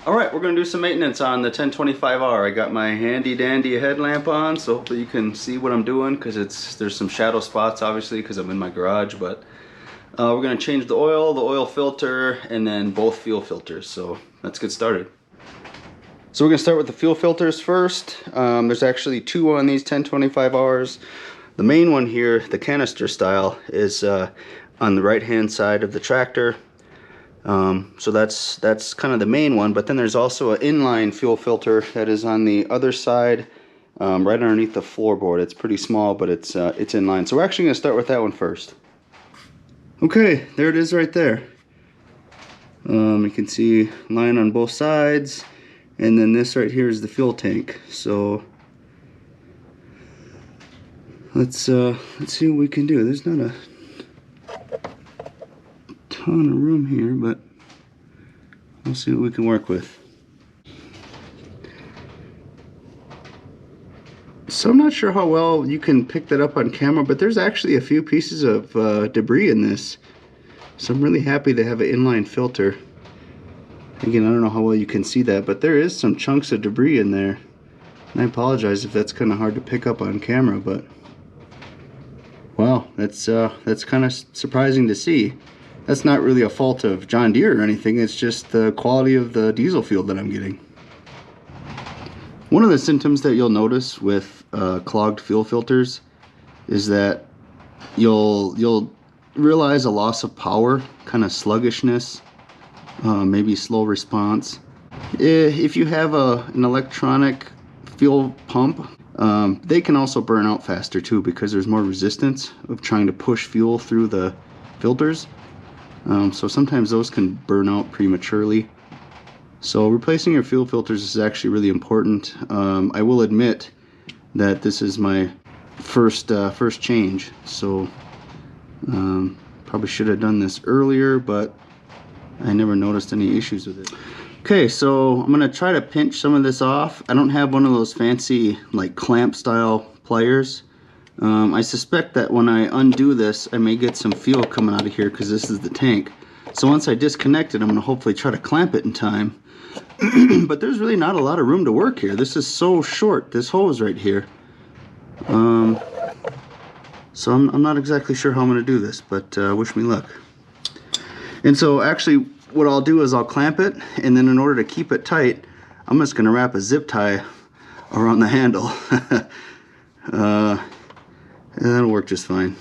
Alright, we're going to do some maintenance on the 1025R. I got my handy dandy headlamp on, so hopefully you can see what I'm doing, because there's some shadow spots obviously because I'm in my garage, but we're going to change the oil filter, and then both fuel filters, so let's get started. So we're going to start with the fuel filters first. There's actually two on these 1025Rs. The main one here, the canister style, is on the right hand side of the tractor. So that's kind of the main one, but then there's also an inline fuel filter that is on the other side, right underneath the floorboard. It's pretty small, but it's inline. So we're actually going to start with that one first. Okay, there it is right there. You can see line on both sides, and then this right here is the fuel tank. So let's see what we can do. There's not a ton of room here, but we'll see what we can work with. So I'm not sure how well you can pick that up on camera, but there's actually a few pieces of debris in this. So I'm really happy to have an inline filter. Again, I don't know how well you can see that, but there is some chunks of debris in there. And I apologize if that's kind of hard to pick up on camera, but wow, that's kind of surprising to see. That's not really a fault of John Deere or anything, it's just the quality of the diesel fuel that I'm getting. One of the symptoms that you'll notice with clogged fuel filters is that you'll realize a loss of power, kind of sluggishness, maybe slow response. If you have an electronic fuel pump, they can also burn out faster too, because there's more resistance of trying to push fuel through the filters. So sometimes those can burn out prematurely. So replacing your fuel filters is actually really important. I will admit that this is my first change, so probably should have done this earlier, but I never noticed any issues with it. Okay, so I'm gonna try to pinch some of this off. I don't have one of those fancy like clamp style pliers. I suspect that when I undo this, I may get some fuel coming out of here, because this is the tank. So once I disconnect it, I'm going to hopefully try to clamp it in time. But there's really not a lot of room to work here. This is so short, this hose right here. So I'm not exactly sure how I'm going to do this, but wish me luck. And so actually what I'll do is I'll clamp it, and then in order to keep it tight, I'm just going to wrap a zip tie around the handle. And that'll work just fine.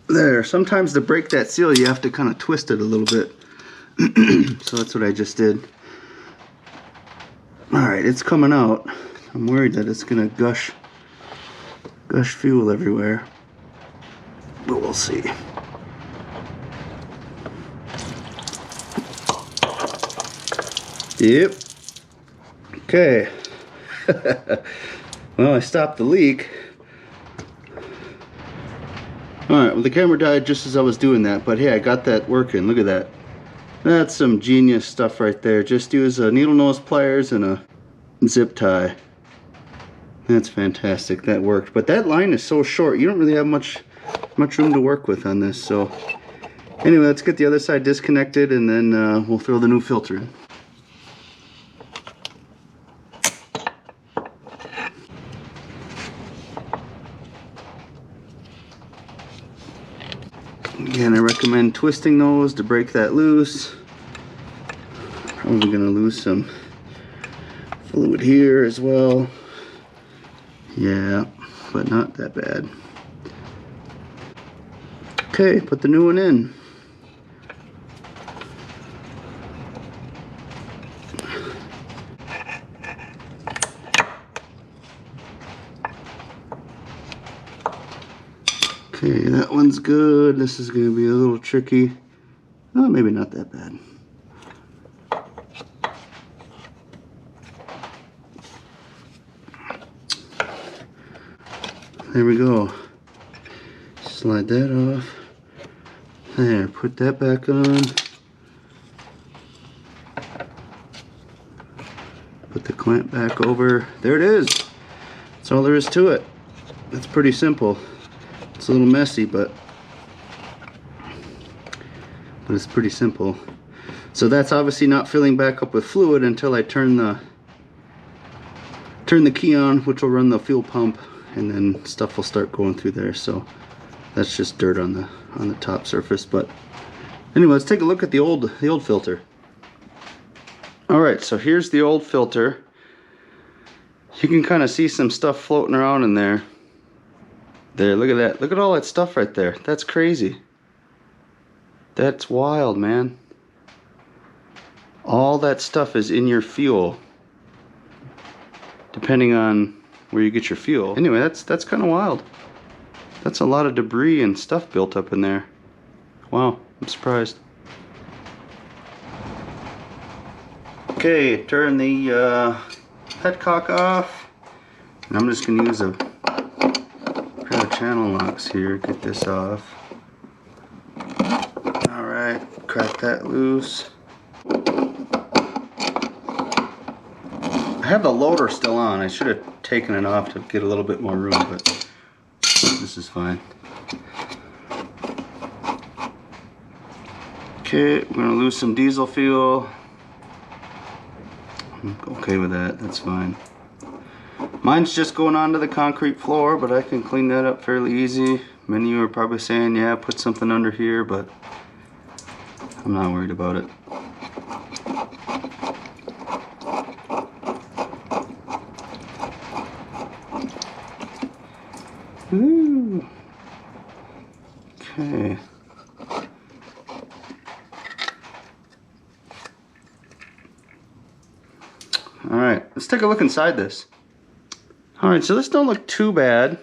There, sometimes to break that seal you have to kind of twist it a little bit. So that's what I just did. Alright, it's coming out. I'm worried that it's gonna gush fuel everywhere, but we'll see. Yep. Okay. Well, I stopped the leak. Alright, well the camera died just as I was doing that, but hey, I got that working. Look at that. That's some genius stuff right there. Just use needle nose pliers and a zip tie. That's fantastic. That worked. But that line is so short, you don't really have much room to work with on this. So anyway, let's get the other side disconnected, and then we'll throw the new filter in. Again, I recommend twisting those to break that loose. Probably going to lose some fluid here as well. Yeah, but not that bad. Okay, put the new one in. Okay, that one's good. This is going to be a little tricky. Oh, maybe not that bad. There we go. Slide that off. There, put that back on. Put the clamp back over. There it is. That's all there is to it. It's pretty simple. It's a little messy, but it's pretty simple. So that's obviously not filling back up with fluid until I turn the key on, which will run the fuel pump, and then stuff will start going through there. So that's just dirt on the top surface. But anyway, let's take a look at the old filter. All right, so here's the old filter. You can kind of see some stuff floating around in there. There, look at that. Look at all that stuff right there. That's crazy. That's wild, man. All that stuff is in your fuel, depending on where you get your fuel. Anyway, that's kind of wild. That's a lot of debris and stuff built up in there. Wow, I'm surprised. Okay, turn the petcock off. And I'm just going to use a pair of channel locks here, get this off. Alright, crack that loose. I have the loader still on. I should have taken it off to get a little bit more room, but this is fine. Okay, we're going to lose some diesel fuel. I'm okay with that, that's fine. Mine's just going onto the concrete floor, but I can clean that up fairly easy. Many of you are probably saying, yeah, put something under here, but I'm not worried about it. Ooh. Okay. Alright, let's take a look inside this. Alright, so this don't look too bad.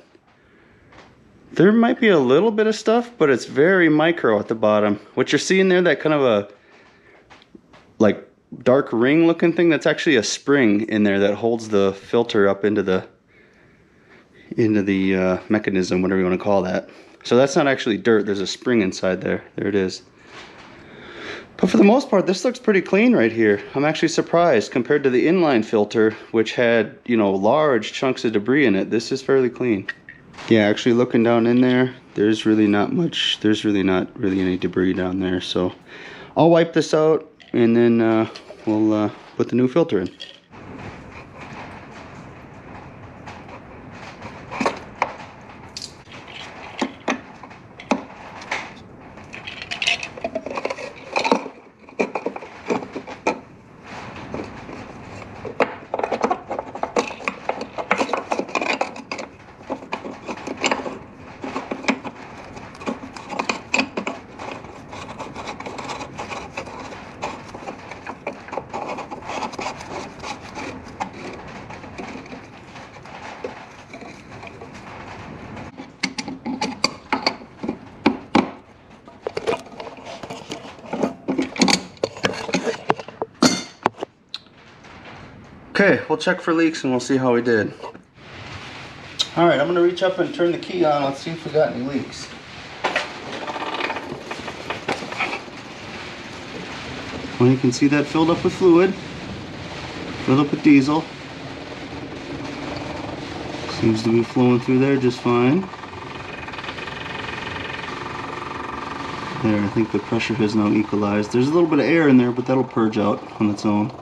There might be a little bit of stuff, but it's very micro at the bottom. What you're seeing there, that kind of a like dark ring looking thing, that's actually a spring in there that holds the filter up into the mechanism, whatever you want to call that. So that's not actually dirt, there's a spring inside there. There it is. But for the most part, this looks pretty clean right here. I'm actually surprised compared to the inline filter, which had, you know, large chunks of debris in it. This is fairly clean. Yeah, actually looking down in there, there's really not much, there's really not really any debris down there. So I'll wipe this out and then we'll put the new filter in. Okay, we'll check for leaks and we'll see how we did. Alright, I'm going to reach up and turn the key on. Let's see if we got any leaks. Well, you can see that filled up with fluid. Filled up with diesel. Seems to be flowing through there just fine. There, I think the pressure has now equalized. There's a little bit of air in there, but that'll purge out on its own.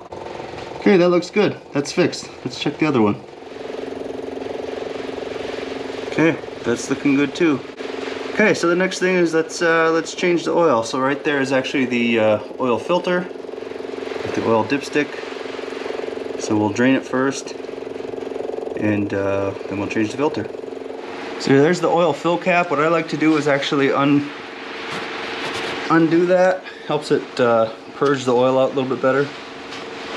Okay, that looks good. That's fixed. Let's check the other one. Okay, that's looking good too. Okay, so the next thing is let's change the oil. So right there is actually the oil filter with the oil dipstick. So we'll drain it first, and then we'll change the filter. So there's the oil fill cap. What I like to do is actually undo that. Helps it purge the oil out a little bit better.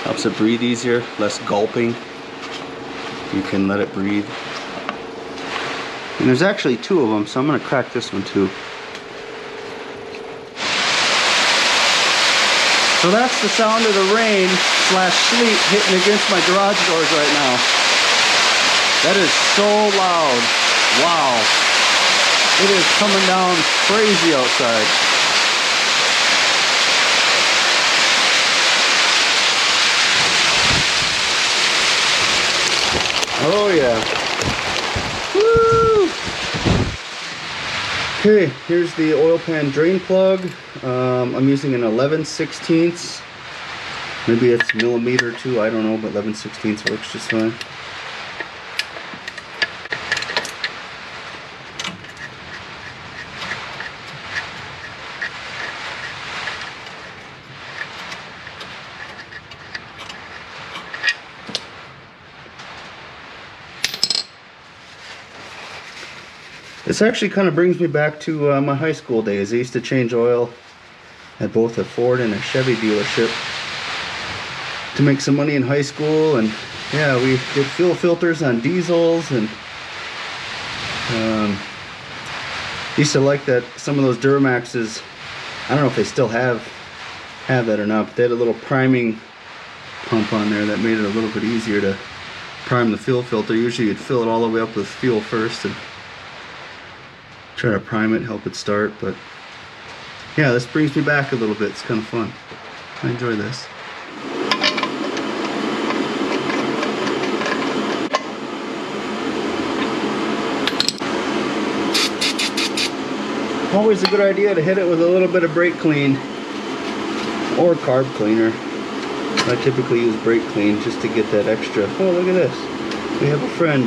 Helps it breathe easier, less gulping. You can let it breathe. And there's actually two of them, so I'm going to crack this one too. So that's the sound of the rain slash sleet hitting against my garage doors right now. That is so loud. Wow. It is coming down crazy outside. Oh yeah. Woo! Okay, here's the oil pan drain plug. I'm using an 11/16. Maybe it's millimeter too, I don't know, but 11/16 works just fine. This actually kind of brings me back to my high school days. I used to change oil at both a Ford and a Chevy dealership to make some money in high school, and yeah, we did fuel filters on diesels, and used to like that some of those Duramaxes, I don't know if they still have that or not, but they had a little priming pump on there that made it a little bit easier to prime the fuel filter. Usually you'd fill it all the way up with fuel first and try to prime it, help it start. But yeah, this brings me back a little bit. It's kind of fun. I enjoy this. Always a good idea to hit it with a little bit of brake clean or carb cleaner. I typically use brake clean just to get that extra. Oh, look at this. We have a friend.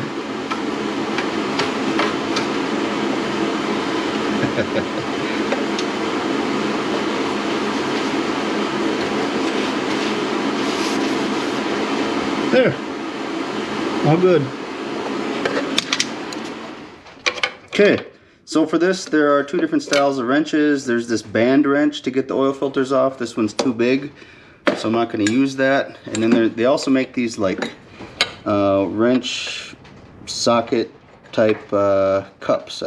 There. All good. Okay. So for this, there are two different styles of wrenches. There's this band wrench to get the oil filters off. This one's too big, so I'm not going to use that. And then they also make these like wrench socket type cups.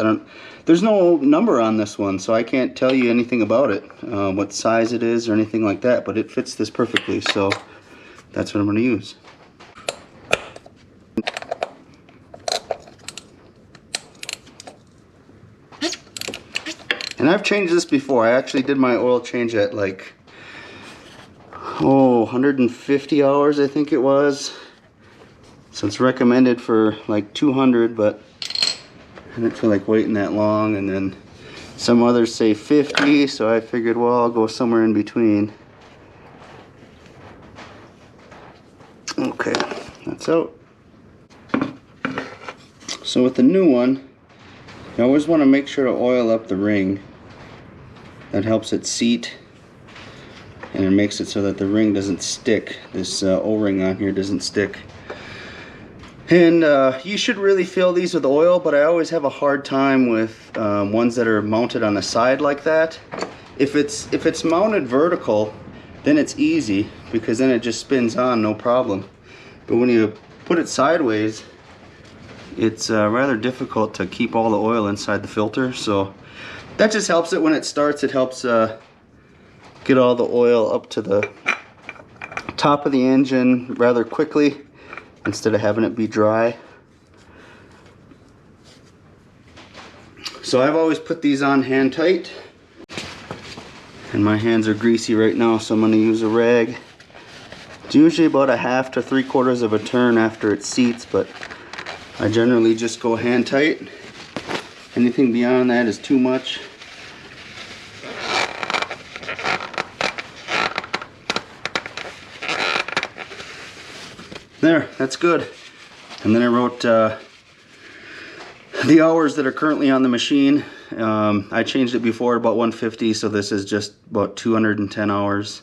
There's no number on this one, so I can't tell you anything about it, what size it is or anything like that, but it fits this perfectly, so that's what I'm going to use. And I've changed this before. I actually did my oil change at like 150 hours, I think it was. So it's recommended for like 200, but I didn't feel like waiting that long. And then some others say 50, so I figured, well, I'll go somewhere in between. Okay, that's out. So with the new one, you always want to make sure to oil up the ring. That helps it seat, and it makes it so that the ring doesn't stick. This O-ring on here doesn't stick. And you should really fill these with oil, but I always have a hard time with ones that are mounted on the side like that. If it's mounted vertical, then it's easy because then it just spins on, no problem. But when you put it sideways, it's rather difficult to keep all the oil inside the filter. So that just helps it when it starts. It helps get all the oil up to the top of the engine rather quickly instead of having it be dry. So I've always put these on hand tight, and my hands are greasy right now, so I'm going to use a rag. It's usually about 1/2 to 3/4 of a turn after it seats, but I generally just go hand tight. Anything beyond that is too much. There, that's good. And then I wrote the hours that are currently on the machine. I changed it before about 150, so this is just about 210 hours.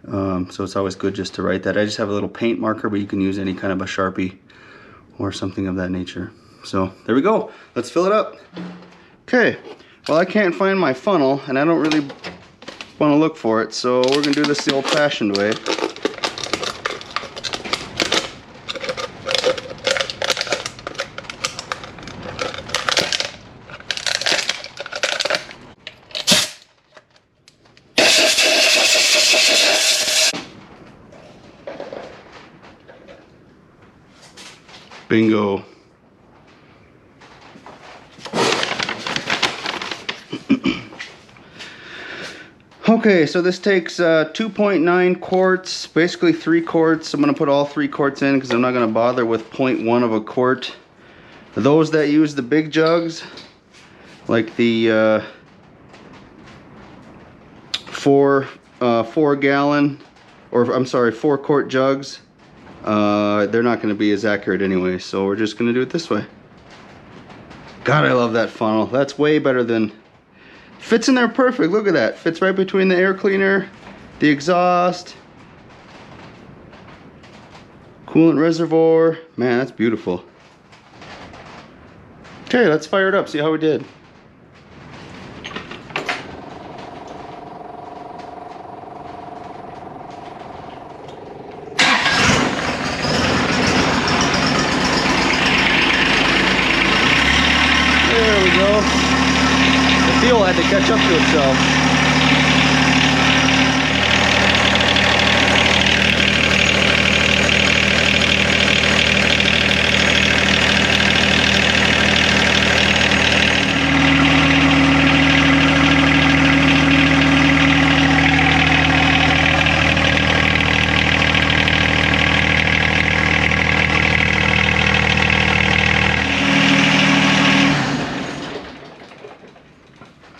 So it's always good just to write that. I just have a little paint marker, but you can use any kind of a Sharpie or something of that nature. So there we go. Let's fill it up. Okay, well, I can't find my funnel, and I don't really want to look for it, so we're gonna do this the old-fashioned way. Bingo. Okay, so this takes 2.9 quarts, basically 3 quarts. I'm going to put all 3 quarts in because I'm not going to bother with 0.1 of a quart. For those that use the big jugs, like the 4 gallon, or I'm sorry, 4 quart jugs. They're not going to be as accurate anyway, so we're just going to do it this way. God, I love that funnel. That's way better than, fits in there perfect. Look at that, fits right between the air cleaner, the exhaust, coolant reservoir. Man, that's beautiful. Okay, let's fire it up, see how we did. There we go. The fuel had to catch up to itself.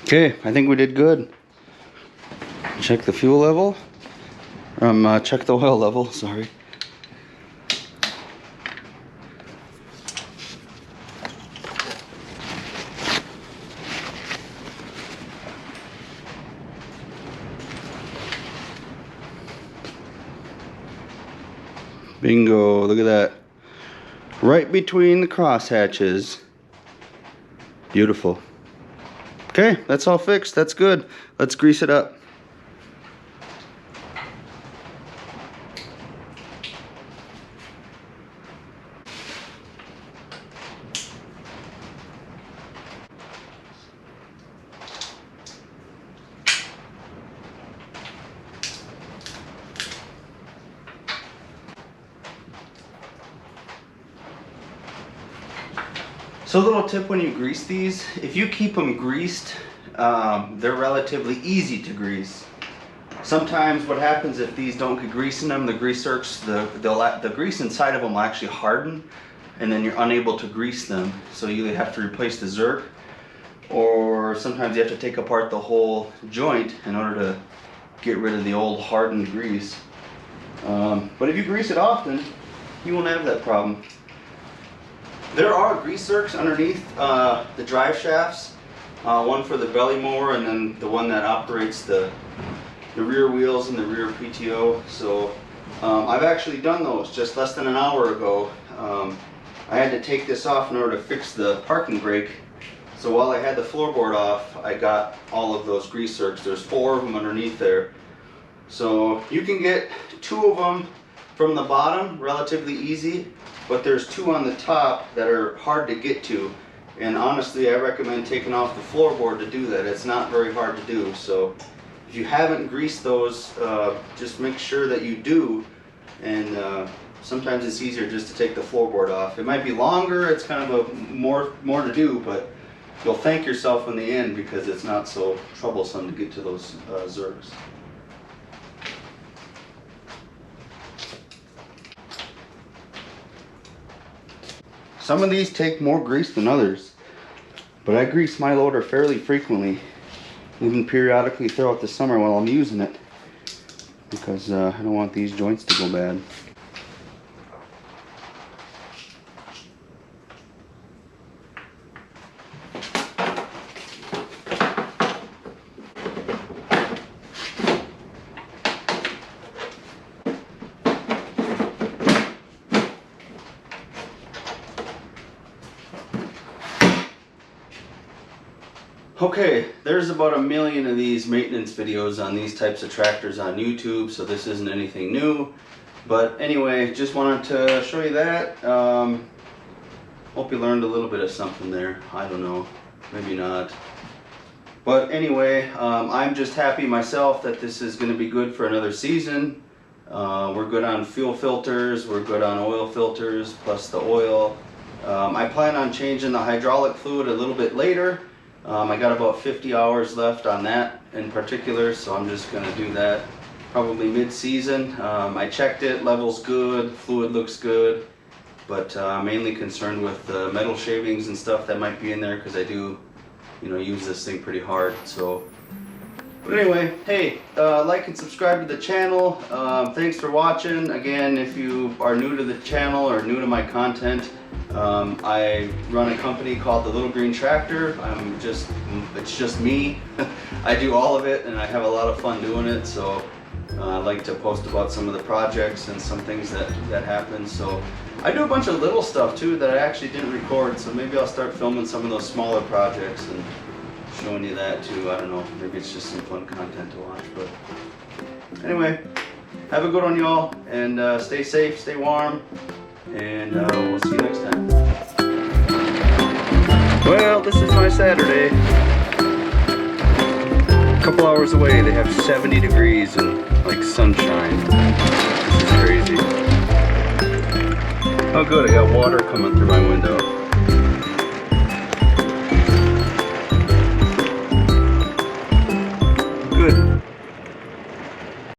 Okay, I think we did good. Check the fuel level. Check the oil level, sorry. Bingo, look at that. Right between the cross hatches. Beautiful. Okay, that's all fixed. That's good. Let's grease it up. So a little tip when you grease these, if you keep them greased, they're relatively easy to grease. Sometimes what happens if these don't get grease in them, the grease zerks, the grease inside of them will actually harden, and then you're unable to grease them. So you either have to replace the zerk, or sometimes you have to take apart the whole joint in order to get rid of the old hardened grease. But if you grease it often, you won't have that problem. There are grease zerks underneath the drive shafts, one for the belly mower and then the one that operates the rear wheels and the rear PTO. So I've actually done those just less than an hour ago. I had to take this off in order to fix the parking brake. So while I had the floorboard off, I got all of those grease zerks. There's 4 of them underneath there. So you can get 2 of them from the bottom relatively easy, but there's 2 on the top that are hard to get to. And honestly, I recommend taking off the floorboard to do that. It's not very hard to do. So if you haven't greased those, just make sure that you do. And sometimes it's easier just to take the floorboard off. It might be longer, it's kind of a more to do, but you'll thank yourself in the end because it's not so troublesome to get to those zerks. Some of these take more grease than others, but I grease my loader fairly frequently, even periodically throughout the summer while I'm using it, because I don't want these joints to go bad. Okay, there's about 1 million of these maintenance videos on these types of tractors on YouTube, so this isn't anything new. But anyway, just wanted to show you that. Hope you learned a little bit of something there. I don't know, maybe not. But anyway, I'm just happy myself that this is going to be good for another season. We're good on fuel filters, we're good on oil filters, plus the oil. I plan on changing the hydraulic fluid a little bit later. I got about 50 hours left on that in particular, so I'm just going to do that probably mid-season. I checked it, level's good, fluid looks good, but I'm mainly concerned with the metal shavings and stuff that might be in there because I do you know, use this thing pretty hard. So, but anyway, hey, like and subscribe to the channel. Thanks for watching. Again, if you are new to the channel or new to my content, I run a company called The Little Green Tractor. It's just me. I do all of it, and I have a lot of fun doing it. So I like to post about some of the projects and some things that happen. So I do a bunch of little stuff too that I actually didn't record. So maybe I'll start filming some of those smaller projects and showing you that too. I don't know. Maybe it's just some fun content to watch. But anyway, have a good one, y'all, and stay safe, stay warm. And we'll see you next time. Well, this is my Saturday. A couple hours away, they have 70 degrees and like sunshine. This is crazy. Oh good, I got water coming through my window.